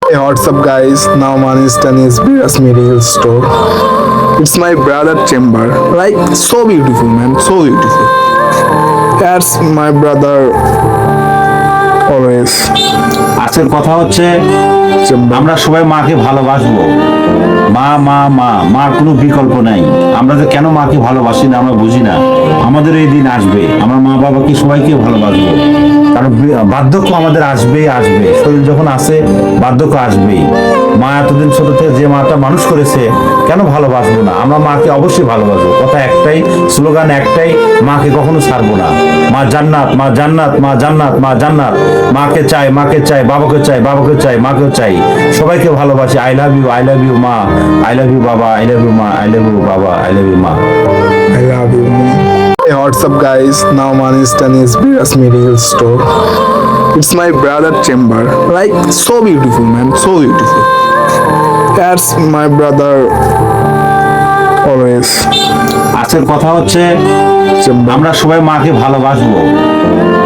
Hey, what's up, guys? Now Manistan is Biras Medical Store. It's my brother chamber. Like, so beautiful, man. So beautiful. That's my brother always. আজকের কথা হচ্ছে Chamber. আমরা সবাই মাকে ভালোবাসবো। মা মা মা মার কোনো বিকল্প নাই। আমরা যে কেন মাকে ভালোবাসি না আমরা বুঝি না। আমাদের এই দিন আসবে, আমরা মা বাবাকে সবাইকে ভালোবাসবো, কারণ বার্ধক্য আমাদের আসবেই আসবে। শরীর যখন আসে বার্ধক্য আসবেই। মা এতদিন ছোট থেকে যে মাটা মানুষ করেছে, কেন ভালোবাসবো না? আমরা মাকে অবশ্যই ভালোবাসবো। কথা একটাই, স্লোগান একটাই, মাকে কখনো ছাড়বো না। মা জান্নাত, মা জান্নাত, মা জান্নাত, মা জান্নাত। মাকে চাই, মাকে চাই, বাবাকে চাই, বাবাকে চাই, মাকেও চাই। সবাইকে ভালোবাসি। আই লাভ ইউ মা, আই লাভ ইউ বাবা, আই লাভ ইউ মা, আই লাভ ইউ বাবা, আই লাভ ইউ মা। I love you. Hey, what's up, guys? Now Manistan is Biras Medical Store. It's my brother chamber. Like, so beautiful, man. So beautiful. That's my brother always. আজকের কথা হচ্ছে Chamber. আমরা সবাই মাকে ভালোবাসবো।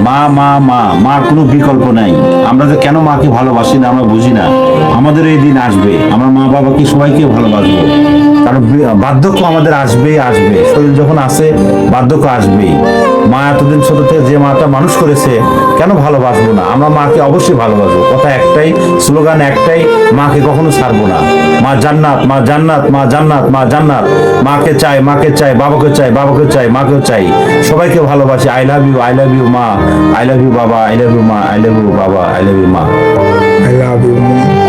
মা মা মা মার কোনো বিকল্প নাই। আমরা যে কেন মাকে ভালোবাসি না আমরা বুঝি না। আমাদের এই দিন আসবে, আমরা মা বাবাকে সবাইকে ভালোবাসবো, কারণ বার্ধক্য আমাদের আসবেই আসবে। শরীর যখন আসে বার্ধক্য আসবেই। মা এতদিন ছোট থেকে যে মাটা মানুষ করেছে, কেন ভালোবাসবো না? আমরা মাকে অবশ্যই ভালোবাসবো। কথা একটাই, স্লোগান একটাই, মাকে কখনো ছাড়বো না। মা জান্নাত, মা জান্নাত, মা জান্নাত, মা জান্নাত। মাকে চাই, মাকে চাই, বাবাকে চাই, বাবাকে চাই, মাকেও চাই। সবাইকে ভালোবাসি। আই লাভ ইউ মা, আই লাভ ইউ বাবা, আই লাভ ইউ মা, আই লাভ ইউ বাবা, আই লাভ ইউ মা। I love you.